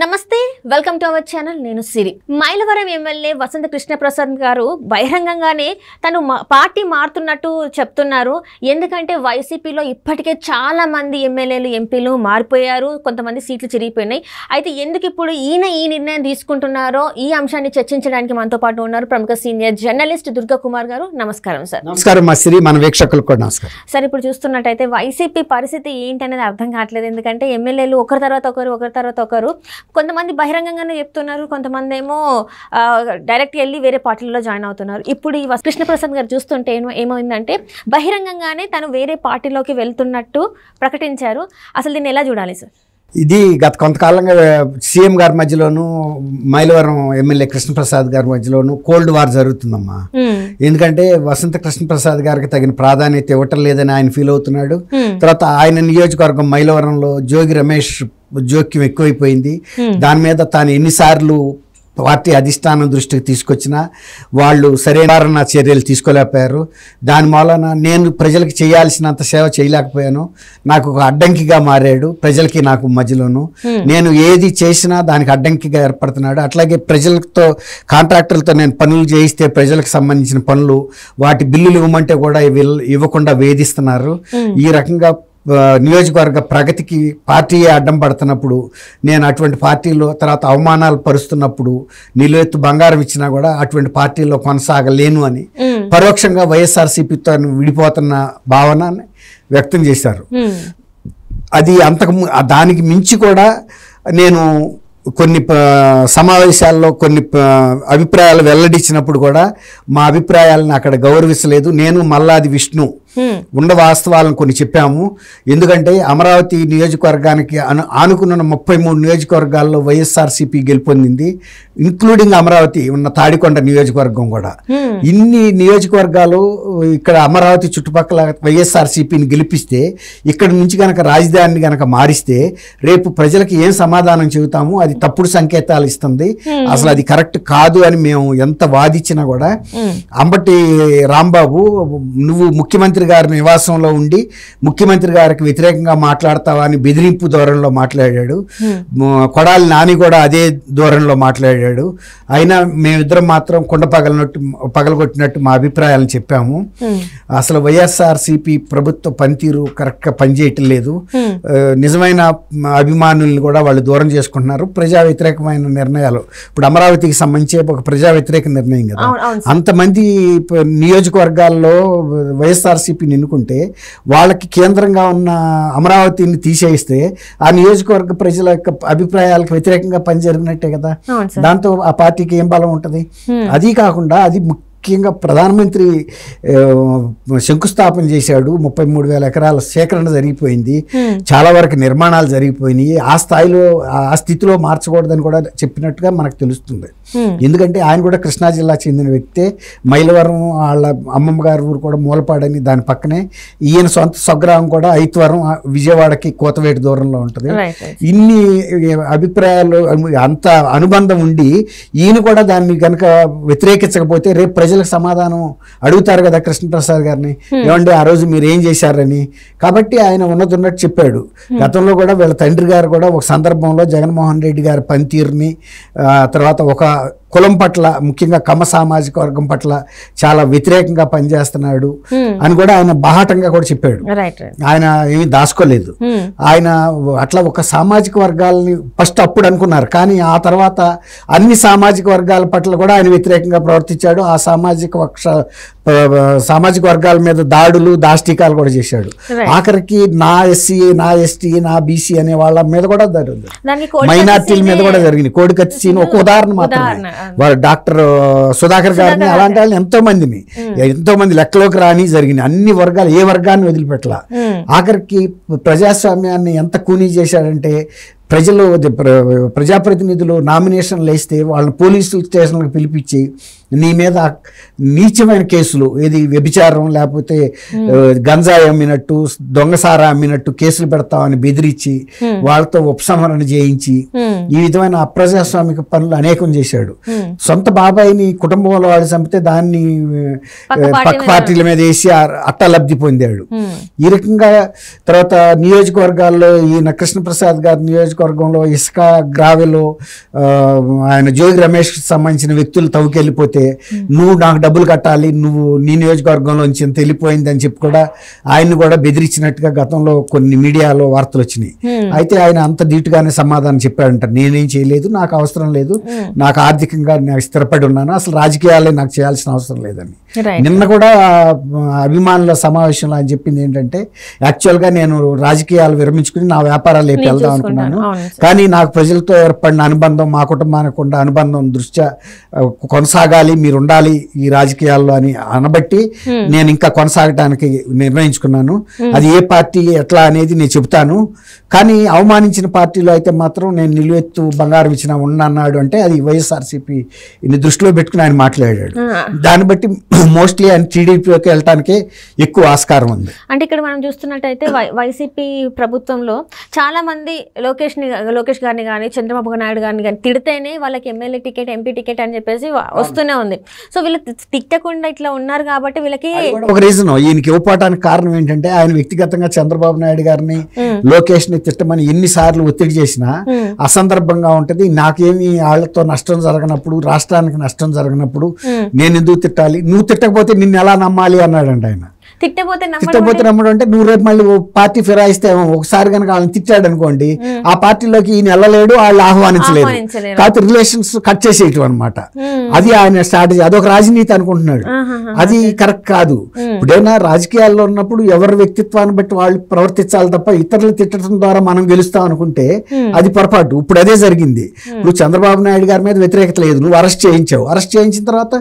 నమస్తే welcome to our channel నేను సిరి Mylavaram MLA వసంత కృష్ణ ప్రసాద్ గారు బహిరంగంగానే తను పార్టీ మారుతున్నట్టు చెప్తున్నారు. ఎందుకంటే వైసీపీలో ఇప్పటికే చాలా మంది ఎమ్మెల్యేలు ఎంపీలు మారిపోయారు, కొంతమంది సీట్లు చిరిగిపోయినాయి. అయితే ఎందుకు ఇప్పుడు ఈయన ఈ నిర్ణయం తీసుకుంటున్నారో ఈ అంశాన్ని చర్చించడానికి మనతో పాటు ఉన్నారు ప్రముఖ సీనియర్ జర్నలిస్ట్ దుర్గా కుమార్ గారు. నమస్కారం సార్. నమస్కారం మా సిరి, మన వీక్షకులకు కూడా నమస్కారం సార్. ఇప్పుడు చూస్తున్నట్టయితే వైసీపీ పరిస్థితి ఏంటనేది అర్థం కావట్లేదు. ఎందుకంటే ఎమ్మెల్యేలు ఒకరి తర్వాత ఒకరు కొంతమంది బహిరంగంగానే చెప్తున్నారు, కొంతమంది ఏమో డైరెక్ట్ వెళ్ళి వేరే పార్టీలలో జాయిన్ అవుతున్నారు. ఇప్పుడు ఈ కృష్ణప్రసాద్ గారు చూస్తుంటే ఏమైందంటే బహిరంగంగానే తను వేరే పార్టీలోకి వెళ్తున్నట్టు ప్రకటించారు. అసలు దీన్ని ఎలా చూడాలి సార్? ఇది గత కొంతకాలంగా సీఎం గారి మధ్యలోను మైలవరం ఎమ్మెల్యే కృష్ణప్రసాద్ గారి మధ్యలోను కోల్డ్ వార్ జరుగుతుందమ్మా. ఎందుకంటే వసంత కృష్ణప్రసాద్ గారికి తగిన ప్రాధాన్యత ఇవ్వటం లేదని ఆయన ఫీల్ అవుతున్నాడు. తర్వాత ఆయన నియోజకవర్గం మైలవరంలో జోగి రమేష్ జోక్యం ఎక్కువైపోయింది. దాని మీద తాను ఎన్నిసార్లు పార్టీ అధిష్టానం దృష్టికి తీసుకొచ్చినా వాళ్ళు సరైన చర్యలు తీసుకోలేకపోయారు. దాని మూలన నేను ప్రజలకు చేయాల్సినంత సేవ చేయలేకపోయాను, నాకు ఒక అడ్డంకిగా మారాడు ప్రజలకి నాకు మధ్యలోను. నేను ఏది చేసినా దానికి అడ్డంకిగా ఏర్పడుతున్నాడు. అట్లాగే ప్రజలతో కాంట్రాక్టర్లతో నేను పనులు చేయిస్తే ప్రజలకు సంబంధించిన పనులు వాటి బిల్లులు ఇవ్వమంటే కూడా ఇవ్వకుండా వేధిస్తున్నారు. ఈ రకంగా నియోజకవర్గ ప్రగతికి పార్టీయే అడ్డం పడుతున్నప్పుడు, నేను అటువంటి పార్టీలో తర్వాత అవమానాలు పరుస్తున్నప్పుడు నిలువెత్తు బంగారం ఇచ్చినా కూడా అటువంటి పార్టీలో కొనసాగలేను అని పరోక్షంగా వైఎస్ఆర్సీపీతో విడిపోతున్న భావనని వ్యక్తం చేశారు. అది దానికి మించి కూడా నేను కొన్ని సమావేశాల్లో కొన్ని అభిప్రాయాలు వెల్లడించినప్పుడు కూడా మా అభిప్రాయాలను అక్కడ గౌరవించలేదు. నేను మల్లాది విష్ణు ఉండ వాస్తవాలను కొన్ని చెప్పాము. ఎందుకంటే అమరావతి నియోజకవర్గానికి ఆనుకున్న 33 నియోజకవర్గాల్లో వైఎస్ఆర్సీపీ గెలుపొందింది, ఇంక్లూడింగ్ అమరావతి ఉన్న తాడికొండ నియోజకవర్గం కూడా. ఇన్ని నియోజకవర్గాలు ఇక్కడ అమరావతి చుట్టుపక్కల వైఎస్ఆర్సీపీని గెలిపిస్తే, ఇక్కడ నుంచి కనుక రాజధానిని కనుక మారిస్తే రేపు ప్రజలకు ఏం సమాధానం చెబుతాము? అది తప్పుడు సంకేతాలు ఇస్తుంది, అసలు అది కరెక్ట్ కాదు అని మేము ఎంత వాదించినా కూడా అంబటి రాంబాబు నువ్వు ముఖ్యమంత్రి గారి నివాసంలో ఉండి ముఖ్యమంత్రి గారికి వ్యతిరేకంగా మాట్లాడతావా అని బెదిరింపు ధోరణిలో మాట్లాడాడు. కొడాలి నాని కూడా అదే ధోరణిలో మాట్లాడాడు. అయినా మేమిద్దరం మాత్రం కుండ పగలగొట్టినట్టు మా అభిప్రాయాలను చెప్పాము. అసలు వైఎస్ఆర్సీపీ ప్రభుత్వ పనితీరు కరెక్ట్గా పనిచేయటం లేదు. నిజమైన అభిమానుల్ని కూడా వాళ్ళు దూరం చేసుకుంటున్నారు. ప్రజా వ్యతిరేకమైన నిర్ణయాలు, ఇప్పుడు అమరావతికి సంబంధించి ఒక ప్రజా వ్యతిరేక నిర్ణయం కదా, అంతమంది నియోజకవర్గాల్లో వైఎస్ఆర్సీపీ ఎన్నుకుంటే వాళ్ళకి కేంద్రంగా ఉన్న అమరావతిని తీసేస్తే ఆ నియోజకవర్గ ప్రజల యొక్క అభిప్రాయాలకు వ్యతిరేకంగా పని జరిగినట్టే కదా. దాంతో ఆ పార్టీకి ఏం బలం ఉంటుంది? అది కాకుండా అది ముఖ్యంగా ప్రధానమంత్రి శంకుస్థాపన చేశాడు. 33,000 ఎకరాల సేకరణ జరిగిపోయింది, చాలా వరకు నిర్మాణాలు జరిగిపోయినాయి. ఆ స్థాయిలో ఆ స్థితిలో మార్చకూడదని కూడా చెప్పినట్టుగా మనకు తెలుస్తుంది. ఎందుకంటే ఆయన కూడా కృష్ణా జిల్లా చెందిన వ్యక్తే. మైలవరం వాళ్ళ అమ్మమ్మ గారి ఊరు కూడా మూలపాడని దాని పక్కనే. ఈయన సొంత స్వగ్రామం కూడా ఐత్వరం, విజయవాడకి కోతవేటి దూరంలో ఉంటుంది. ఇన్ని అభిప్రాయాలు అంత అనుబంధం ఉండి ఈయన కూడా దాన్ని కనుక వ్యతిరేకించకపోతే రేపు ప్రజలకు సమాధానం అడుగుతారు కదా కృష్ణప్రసాద్ గారిని, ఏమంటే ఆ రోజు మీరు ఏం చేశారని. కాబట్టి ఆయన ఉన్నట్టు చెప్పాడు. గతంలో కూడా వీళ్ళ తండ్రి గారు కూడా ఒక సందర్భంలో జగన్మోహన్ రెడ్డి గారి పనితీరుని, తర్వాత ఒక కులం పట్ల ముఖ్యంగా కమ్మ సామాజిక వర్గం పట్ల చాలా వ్యతిరేకంగా పనిచేస్తున్నాడు అని కూడా ఆయన బాహాటంగా కూడా చెప్పాడు. ఆయన ఏమీ దాచుకోలేదు. ఆయన అట్లా ఒక సామాజిక వర్గాలని ఫస్ట్ అప్పుడు అనుకున్నారు, కానీ ఆ తర్వాత అన్ని సామాజిక వర్గాల పట్ల కూడా ఆయన వ్యతిరేకంగా ప్రవర్తించాడు. ఆ సామాజిక వర్గాల మీద దాడులు దాష్టికాలు కూడా చేశాడు. ఆఖరికి నా ఎస్సీ, నా ఎస్టీ, నా బీసీ అనే వాళ్ళ మీద కూడా మైనార్టీల మీద కూడా జరిగింది. కోడికత్తి సీన్ ఒక ఉదాహరణ మాత్రమే. వారు డాక్టర్ సుధాకర్ గారిని అలాంటి వాళ్ళని ఎంతో మంది లెక్కలోకి రాని జరిగింది. అన్ని వర్గాలు, ఏ వర్గాన్ని వదిలిపెట్టలా. ఆఖరికి ప్రజాస్వామ్యాన్ని ఎంత కూనీ చేశాడంటే, ప్రజాప్రతినిధులు నామినేషన్లు వేస్తే వాళ్ళని పోలీసు స్టేషన్లకు పిలిపించి నీ మీద నీచమైన కేసులు, ఏది వ్యభిచారం లేకపోతే గంజాయి అమ్మినట్టు, దొంగసారా అమ్మినట్టు కేసులు పెడతామని బెదిరించి వాళ్ళతో ఉపసంహరణ చేయించి ఈ విధమైన అప్రజాస్వామిక పనులు అనేకం చేశాడు. సొంత బాబాయిని కుటుంబంలో వాళ్ళు చంపితే దాన్ని పక్క పార్టీల మీద వేసి అట్టలబ్ధి పొందాడు. ఈ రకంగా తర్వాత నియోజకవర్గాల్లో ఈయన కృష్ణప్రసాద్ గారి నియోజకవర్గంలో ఇసుక గ్రావెలో ఆయన జోగి రమేష్ సంబంధించిన వ్యక్తులు తవ్వుకెళ్ళిపోతే నువ్వు నాకు డబ్బులు కట్టాలి, నువ్వు నీ నియోజకవర్గంలోంచి ఇంత వెళ్ళిపోయింది అని చెప్పి కూడా ఆయన్ని కూడా బెదిరించినట్టుగా గతంలో కొన్ని మీడియాలో వార్తలు వచ్చినాయి. అయితే ఆయన అంత ధీటుగానే సమాధానం చెప్పాడంట, నేనేం చేయలేదు, నాకు అవసరం లేదు, నాకు ఆర్థికంగా నాకు స్థిరపడి ఉన్నాను, అసలు రాజకీయాలే నాకు చేయాల్సిన అవసరం లేదని. నిన్న కూడా అభిమానుల సమావేశంలో ఆయన చెప్పింది ఏంటంటే, యాక్చువల్గా నేను రాజకీయాలు విరమించుకుని నా వ్యాపారాలు లేపి వెళ్దాం అనుకున్నాను, కానీ నాకు ప్రజలతో ఏర్పడిన అనుబంధం, మా కుటుంబానికి ఉన్న అనుబంధం దృష్ట్యా కొనసాగాలి, మీరు ఉండాలి ఈ రాజకీయాల్లో అని అనబట్టి నేను ఇంకా కొనసాగటానికి నిర్ణయించుకున్నాను. అది ఏ పార్టీ ఎట్లా అనేది నేను చెబుతాను, కానీ అవమానించిన పార్టీలో అయితే మాత్రం నేను నిలువెత్తు బంగారం ఇచ్చిన ఉన్నాడు అంటే అది వైఎస్ఆర్సీపీ దృష్టిలో పెట్టుకుని ఆయన మాట్లాడాడు. దాన్ని బట్టి మోస్ట్లీ ఆయన టీడీపీలోకి వెళ్ళటానికే ఎక్కువ ఆస్కారం ఉంది. అంటే ఇక్కడ మనం చూస్తున్నట్టయితే వైసీపీ ప్రభుత్వంలో చాలా మంది లోకేష్ గారిని కానీ చంద్రబాబు నాయుడు గారిని కానీ తిడితేనే వాళ్ళకి ఎమ్మెల్యే టికెట్, ఎంపీ టికెట్ అని చెప్పేసి వస్తూనే ఉంది. సో వీళ్ళు తిట్టకుండా ఇట్లా ఉన్నారు కాబట్టి వీళ్ళకి ఒక రీజన్ ఈయనకి ఇవ్వటానికి కారణం ఏంటంటే, ఆయన వ్యక్తిగతంగా చంద్రబాబు నాయుడు గారిని లోకేష్ ని తిట్టమని ఎన్నిసార్లు ఒత్తిడి చేసినా అసందర్భంగా ఉంటది. నాకేమి వాళ్ళతో నష్టం జరగనప్పుడు, రాష్ట్రానికి నష్టం జరగనప్పుడు నేను ఎందుకు తిట్టాలి, నువ్వు తిట్టకపోతే నిన్ను ఎలా నమ్మాలి అన్నాడంట ఆయన. తిట్టపోతే నమ్మడం అంటే నువ్వు రేపు మళ్ళీ పార్టీ ఫిరాయిస్తే ఒకసారి కనుక వాళ్ళని తిట్టాడు అనుకోండి, ఆ పార్టీలోకి ఈయన వెళ్ళలేడు, వాళ్ళు ఆహ్వానించలేరు, కాకపోతే రిలేషన్స్ కట్ చేసేయటం అనమాట. అది ఆయన స్ట్రాటజీ, అదొక రాజనీతి అనుకుంటున్నాడు. అది కరెక్ట్ కాదు. ఇప్పుడైనా రాజకీయాల్లో ఉన్నప్పుడు ఎవరి వ్యక్తిత్వాన్ని బట్టి వాళ్ళు ప్రవర్తించాలి తప్ప ఇతరులు తిట్టడం ద్వారా మనం గెలుస్తాం అనుకుంటే అది పొరపాటు. ఇప్పుడు అదే జరిగింది. ఇప్పుడు చంద్రబాబు నాయుడు గారి మీద వ్యతిరేకత లేదు, నువ్వు అరెస్ట్ చేయించావు, అరెస్ట్ చేయించిన తర్వాత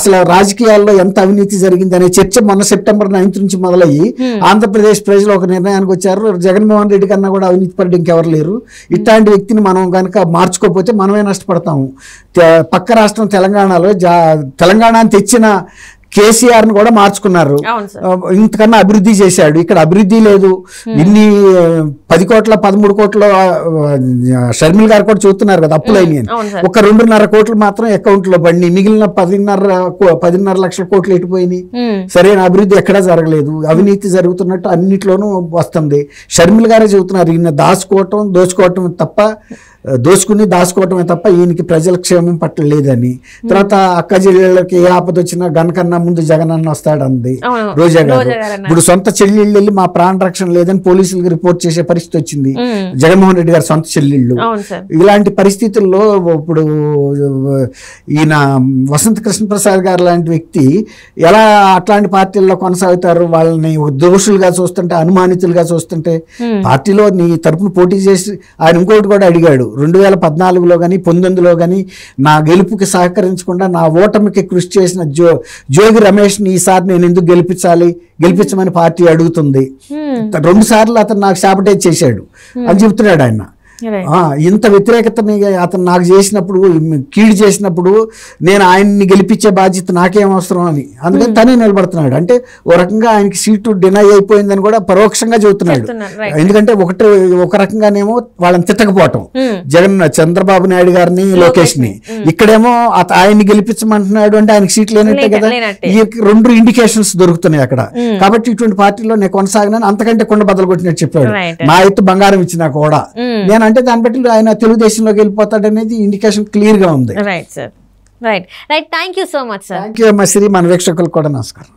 అసలు రాజకీయాల్లో ఎంత అవినీతి జరిగింది అనే చర్చ మొన్న సెప్టెంబర్ 9 నుంచి మొదలయ్యి ఆంధ్రప్రదేశ్ ప్రజలు ఒక నిర్ణయానికి వచ్చారు, జగన్మోహన్ రెడ్డి కన్నా కూడా అవినీతి పరుడు ఇంకెవరు లేరు, ఇట్లాంటి వ్యక్తిని మనం కనుక మార్చుకోకపోతే మనమే నష్టపడతాము. పక్క రాష్ట్రం తెలంగాణలో తెలంగాణ తెచ్చిన కేసీఆర్ ని కూడా మార్చుకున్నారు, ఇంతకన్నా అభివృద్ధి చేశాడు. ఇక్కడ అభివృద్ధి లేదు. ఇన్ని 10 కోట్ల 13 కోట్ల షర్మిల్ గారు కూడా చూస్తున్నారు కదా అప్పులైన, ఒక 2.5 కోట్లు మాత్రం అకౌంట్ లో పడి మిగిలిన 10.5 లక్షల కోట్లు ఎటుపోయినాయి. సరైన అభివృద్ధి ఎక్కడా జరగలేదు, అవినీతి జరుగుతున్నట్టు అన్నిట్లోనూ వస్తుంది. షర్మిల్ గారే చెబుతున్నారు, ఈయన దోచుకోవటం తప్ప, దోచుకుని దాచుకోవటమే తప్ప ఈయనకి ప్రజల క్షేమం పట్ల లేదని. తర్వాత అక్క చెల్లెళ్ళకి ఏ ఆపద వచ్చినా గనకన్నా ముందు జగన్ అన్న వస్తాడంది రోజా గారు. ఇప్పుడు సొంత చెల్లెళ్ళు వెళ్ళి మా ప్రాణ రక్షణ లేదని పోలీసులకు రిపోర్ట్ చేసే పరిస్థితి వచ్చింది, జగన్మోహన్ రెడ్డి గారు సొంత చెల్లెళ్ళు. ఇలాంటి పరిస్థితుల్లో ఇప్పుడు ఈయన వసంత కృష్ణప్రసాద్ గారు లాంటి వ్యక్తి ఎలా అట్లాంటి పార్టీల్లో కొనసాగుతారు? వాళ్ళని దోషులుగా చూస్తుంటే, అనుమానితులుగా చూస్తుంటే, పార్టీలో నీ తరపున పోటీ చేసి ఆయన ఇంకోటి కూడా అడిగాడు, 2014లో కానీ 19లో కానీ నా గెలుపుకి సహకరించకుండా నా ఓటమికి కృషి చేసిన జోగి రమేష్ ని ఈసారి నేను ఎందుకు గెలిపించమని పార్టీ అడుగుతుంది. 2 సార్లు అతను నాకు శాబటేజ్ చేశాడు అని చెబుతున్నాడు ఆయన. ఇంత వ్యతిరేకతని అతను నాకు చేసినప్పుడు, కీడు చేసినప్పుడు నేను ఆయన్ని గెలిపించే బాధ్యత నాకేం అవసరం అని, అందుకని తనే నిలబడుతున్నాడు. అంటే ఓ రకంగా ఆయనకి సీటు డినై అయిపోయిందని కూడా పరోక్షంగా చెబుతున్నాడు. ఎందుకంటే ఒక రకంగానేమో వాళ్ళని తిట్టకపోవటం, చంద్రబాబు నాయుడు గారిని, లోకేష్ ని, ఇక్కడేమో ఆయన్ని గెలిపించమంటున్నాడు అంటే ఆయనకి సీట్లు లేనట్టే కదా. ఈ 2 ఇండికేషన్స్ దొరుకుతున్నాయి అక్కడ. కాబట్టి ఇటువంటి పార్టీలో నేను కొనసాగినాను, అంతకంటే కొండ బద్దలు కొట్టినట్టు చెప్పాడు. నా ఎత్తు బంగారం ఇచ్చినా కూడా నేను అంటే దాన్ని బట్టి ఆయన తెలుగుదేశంలోకి వెళ్ళిపోతాడనేది ఇండికేషన్ క్లియర్ గా ఉంది. Right sir, right. Thank you so much sir. Thank you అమ్మా శ్రీ. మన వీక్షకులకు కూడా నమస్కారం.